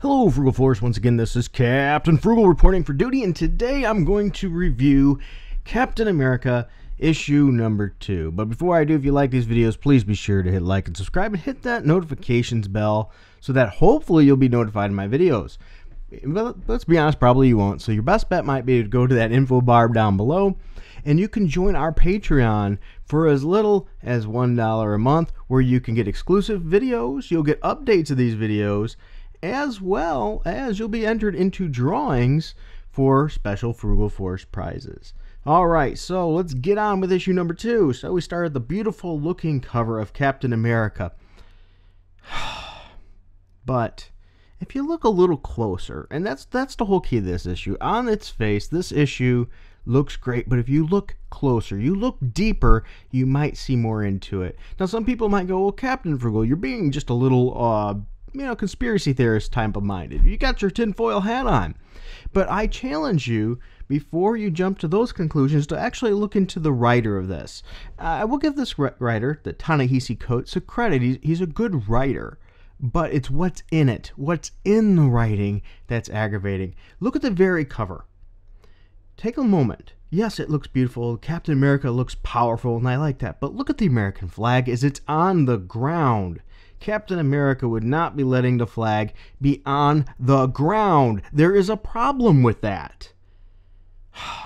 Hello, Frugal Force. Once again, this is Captain Frugal reporting for duty, and today I'm going to review Captain America issue number 2. But before I do, if you like these videos, please be sure to hit like and subscribe and hit that notifications bell so that hopefully you'll be notified of my videos. But let's be honest, probably you won't. So your best bet might be to go to that info bar down below, and you can join our Patreon for as little as $1 a month, where you can get exclusive videos, you'll get updates of these videos, as well as you'll be entered into drawings for special Frugal Force prizes. Alright, so let's get on with issue number 2. So we start at the beautiful looking cover of Captain America. But if you look a little closer, and that's the whole key of this issue, on its face, this issue looks great, but if you look closer, you look deeper, you might see more into it. Now, some people might go, well, Captain Frugal, you're being just a little, conspiracy theorist type of minded. You got your tinfoil hat on. But I challenge you, before you jump to those conclusions, to actually look into the writer of this. I will give this writer, the Ta-Nehisi Coates, a credit. He's a good writer. But it's what's in it, what's in the writing, that's aggravating. Look at the very cover. Take a moment. Yes, it looks beautiful. Captain America looks powerful, and I like that. But look at the American flag as it's on the ground. Captain America would not be letting the flag be on the ground. There is a problem with that.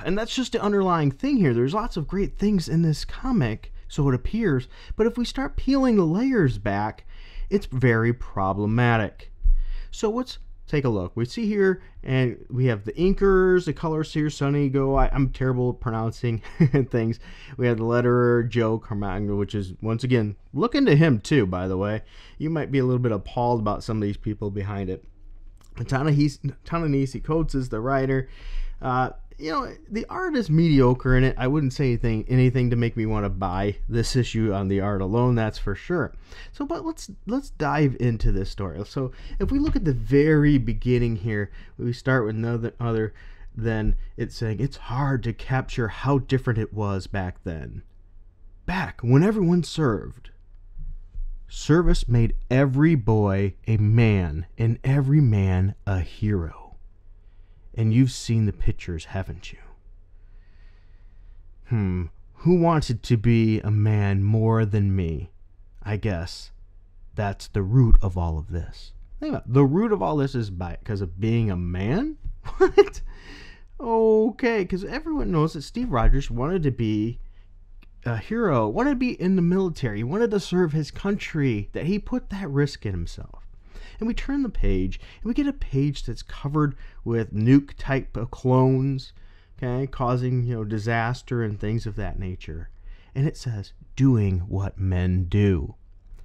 And that's just the underlying thing here. There's lots of great things in this comic, so it appears. But if we start peeling the layers back, it's very problematic. So let's take a look. We see here, and we have the inkers, the colors here, Sunny Go. I'm terrible at pronouncing things. We have the letterer, Joe Carmagno, which is, once again, look into him too, by the way. You might be a little bit appalled about some of these people behind it. Ta-Nehisi Coates is the writer. The art is mediocre in it. I wouldn't say anything to make me want to buy this issue on the art alone, that's for sure. So, but let's dive into this story. So, if we look at the very beginning here, we start with none other than it's saying it's hard to capture how different it was back then. Back when everyone served. Service made every boy a man and every man a hero. And you've seen the pictures, haven't you? Who wanted to be a man more than me? I guess that's the root of all of this. Think about it. The root of all this is because of being a man? What? Okay, because everyone knows that Steve Rogers wanted to be a hero, wanted to be in the military, wanted to serve his country, that he put that risk in himself. And we turn the page, and we get a page that's covered with nuke type of clones, okay, causing, disaster and things of that nature. And it says, doing what men do.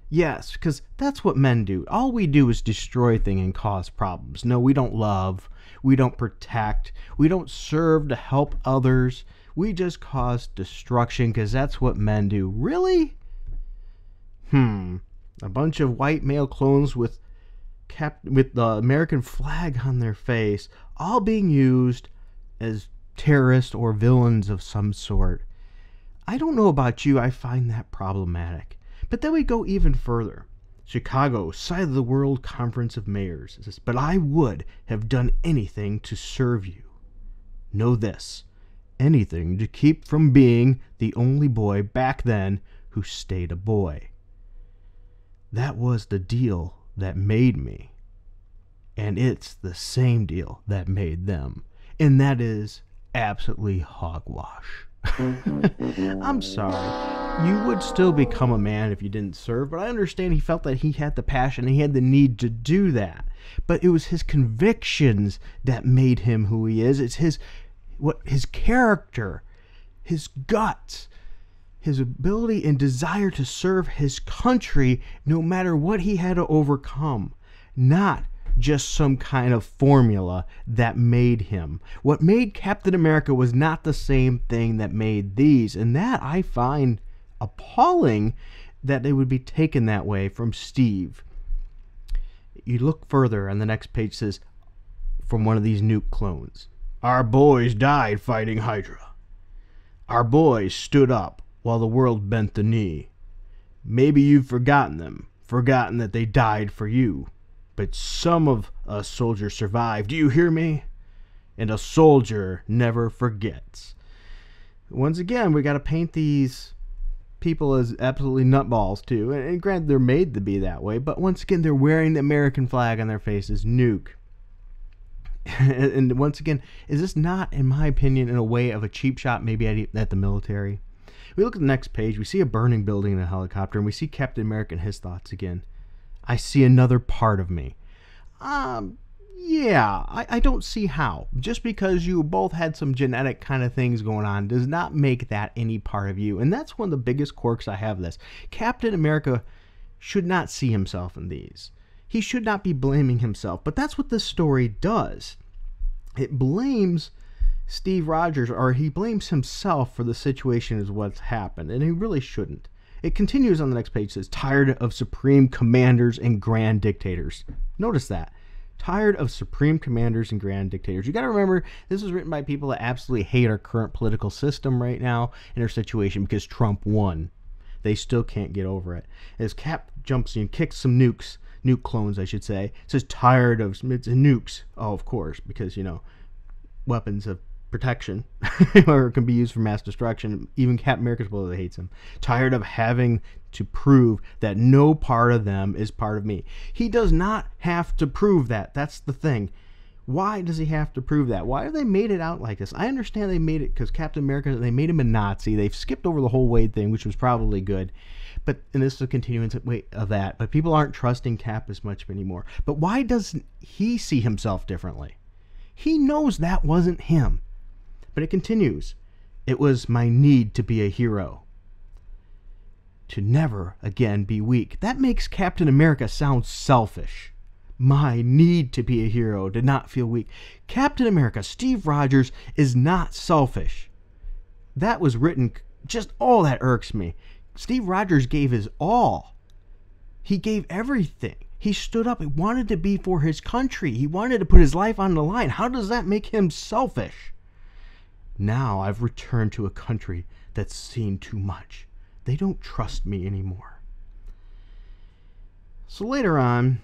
Yes, because that's what men do. All we do is destroy things and cause problems. No, we don't love, we don't protect, we don't serve to help others. We just cause destruction because that's what men do. Really? A bunch of white male clones with the American flag on their face, all being used as terrorists or villains of some sort. I don't know about you, I find that problematic. But then we go even further. Chicago, side of the World Conference of Mayors. It says, but I would have done anything to serve you. Know this, anything to keep from being the only boy back then who stayed a boy. That was the deal that made me, and it's the same deal that made them, and that is absolutely hogwash. I'm sorry, you would still become a man if you didn't serve, but I understand he felt that he had the passion and he had the need to do that, but it was his convictions that made him who he is. It's his character, his guts, his ability and desire to serve his country no matter what he had to overcome. Not just some kind of formula that made him. What made Captain America was not the same thing that made these. And that I find appalling that they would be taken that way from Steve. You look further and the next page says, from one of these nuke clones, our boys died fighting Hydra. Our boys stood up while the world bent the knee. Maybe you've forgotten them, forgotten that they died for you. but some of us soldiers survive. Do you hear me? And a soldier never forgets. Once again, we got to paint these people as absolutely nutballs too. And granted, they're made to be that way, but once again, they're wearing the American flag on their faces. Nuke. And once again, is this not, in my opinion, in a way of a cheap shot maybe at the military? We look at the next page, we see a burning building in a helicopter, and we see Captain America and his thoughts again. I see another part of me. Yeah, I don't see how. Just because you both had some genetic kind of things going on does not make that any part of you. And that's one of the biggest quirks I have of this. Captain America should not see himself in these. He should not be blaming himself. But that's what this story does. It blames Steve Rogers, or he blames himself for the situation as what's happened. And he really shouldn't. It continues on the next page. It says, tired of supreme commanders and grand dictators. Notice that. Tired of supreme commanders and grand dictators. You got to remember, this was written by people that absolutely hate our current political system right now and our situation because Trump won. They still can't get over it. As Cap jumps in, kicks some nuke clones, I should say. It says tired of nukes. Oh, of course, because, you know, weapons of protection or can be used for mass destruction. Even Captain America supposedly hates him. Tired of having to prove that no part of them is part of me. He does not have to prove that. That's the thing. Why does he have to prove that? Why have they made it out like this? I understand they made it because Captain America, they made him a Nazi. They've skipped over the whole Wade thing, which was probably good. And this is a continuance of that. But people aren't trusting Cap as much anymore. But why doesn't he see himself differently? He knows that wasn't him. But it continues. It was my need to be a hero. To never again be weak. That makes Captain America sound selfish. My need to be a hero, to not feel weak. Captain America, Steve Rogers, is not selfish. That was written, just all that irks me. Steve Rogers gave his all. He gave everything. He stood up. He wanted to be for his country. He wanted to put his life on the line. How does that make him selfish? Now I've returned to a country that's seen too much. They don't trust me anymore. So later on,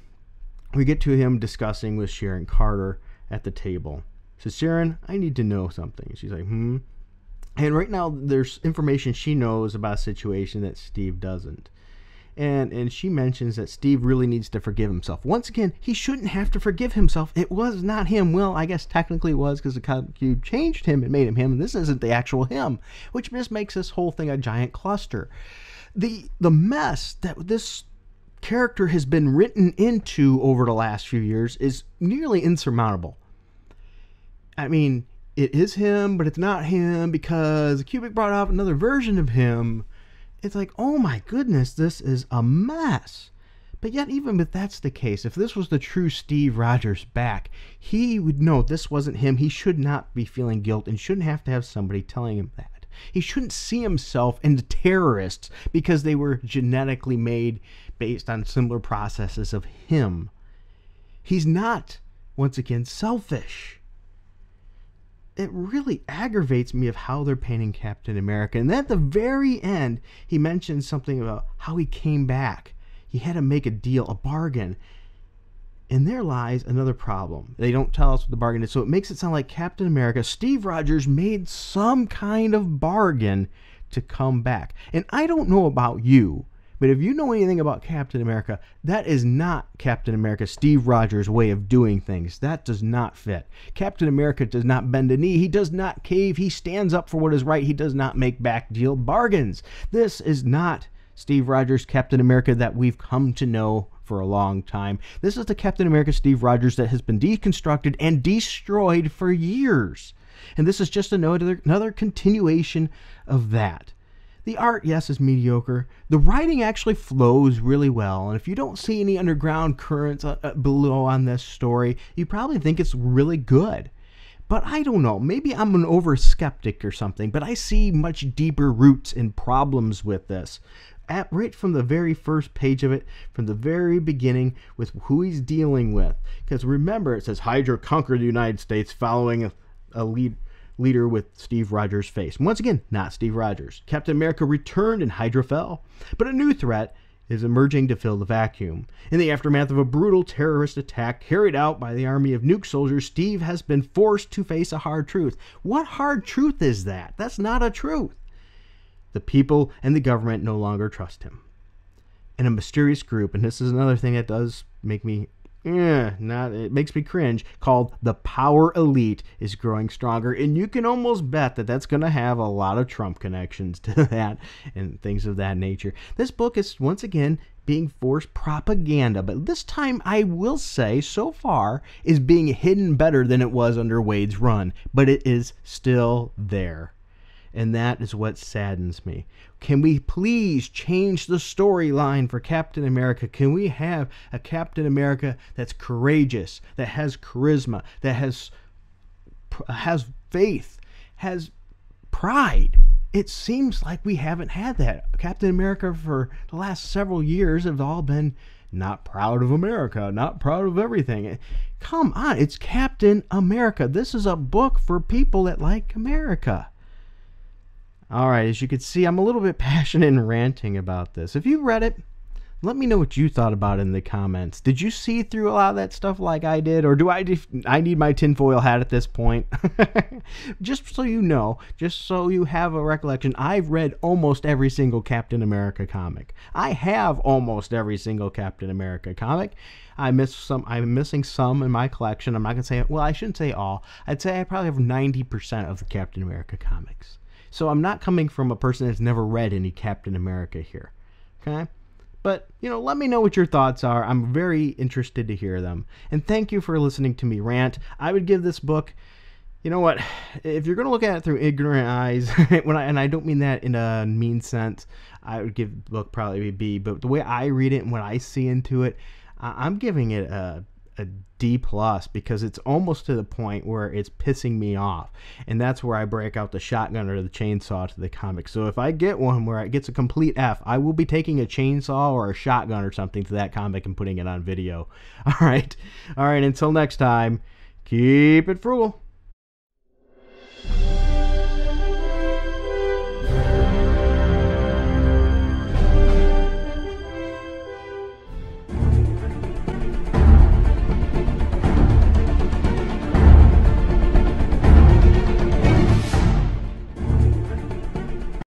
we get to him discussing with Sharon Carter at the table. He says, Sharon, I need to know something. She's like, And right now, there's information she knows about a situation that Steve doesn't. And she mentions that Steve really needs to forgive himself. Once again, he shouldn't have to forgive himself. It was not him. Well, I guess technically it was because the cube changed him and made him him. And this isn't the actual him, which just makes this whole thing a giant cluster. The mess that this character has been written into over the last few years is nearly insurmountable. I mean, it is him, but it's not him because the Cubic brought out another version of him. It's like, oh my goodness, this is a mess. But yet, even if that's the case, if this was the true Steve Rogers back, he would know this wasn't him. He should not be feeling guilt and shouldn't have to have somebody telling him that. He shouldn't see himself in the terrorists because they were genetically made based on similar processes of him. He's not, once again, selfish. It really aggravates me of how they're painting Captain America. And then at the very end, he mentions something about how he came back. He had to make a deal, a bargain. And there lies another problem. They don't tell us what the bargain is. So it makes it sound like Captain America, Steve Rogers, made some kind of bargain to come back. And I don't know about you, but if you know anything about Captain America, that is not Captain America, Steve Rogers' way of doing things. That does not fit. Captain America does not bend a knee. He does not cave. He stands up for what is right. He does not make back deal bargains. This is not Steve Rogers, Captain America that we've come to know for a long time. This is the Captain America, Steve Rogers that has been deconstructed and destroyed for years. And this is just another continuation of that. The art, yes, is mediocre. The writing actually flows really well. And if you don't see any underground currents below on this story, you probably think it's really good. But I don't know. Maybe I'm an over-skeptic or something. But I see much deeper roots and problems with this. Right from the very first page of it, from the very beginning, with who he's dealing with. Because remember, it says, Hydra conquered the United States following a leader with Steve Rogers' face. Once again, not Steve Rogers. Captain America returned and Hydra fell. But a new threat is emerging to fill the vacuum. In the aftermath of a brutal terrorist attack carried out by the army of nuke soldiers, Steve has been forced to face a hard truth. What hard truth is that? That's not a truth. The people and the government no longer trust him. And a mysterious group, and this is another thing that does make me it makes me cringe, called the Power Elite, is growing stronger, and you can almost bet that that's going to have a lot of Trump connections to that and things of that nature. This book is once again being forced propaganda, but this time I will say so far is being hidden better than it was under Wade's run, but it is still there. And that is what saddens me. Can we please change the storyline for Captain America? Can we have a Captain America that's courageous, that has charisma, that has faith, has pride? It seems like we haven't had that. Captain America for the last several years have all been not proud of America, not proud of everything. Come on, it's Captain America. This is a book for people that like America. All right, as you can see, I'm a little bit passionate and ranting about this. If you read it, let me know what you thought about it in the comments. Did you see through a lot of that stuff like I did, or do I need my tinfoil hat at this point? Just so you know, just so you have a recollection, I've read almost every single Captain America comic. I have almost every single Captain America comic. I'm missing some in my collection. I'm not going to say, well, I shouldn't say all. I'd say I probably have 90% of the Captain America comics. So I'm not coming from a person that's never read any Captain America here, okay? But, let me know what your thoughts are. I'm very interested to hear them. And thank you for listening to me rant. I would give this book, you know what, if you're going to look at it through ignorant eyes, and I don't mean that in a mean sense, I would give the book probably a B. But the way I read it and what I see into it, I'm giving it a D+, because it's almost to the point where it's pissing me off, and that's where I break out the shotgun or the chainsaw to the comic. So if I get one where it gets a complete F, I will be taking a chainsaw or a shotgun or something to that comic and putting it on video. All right, until next time, keep it frugal.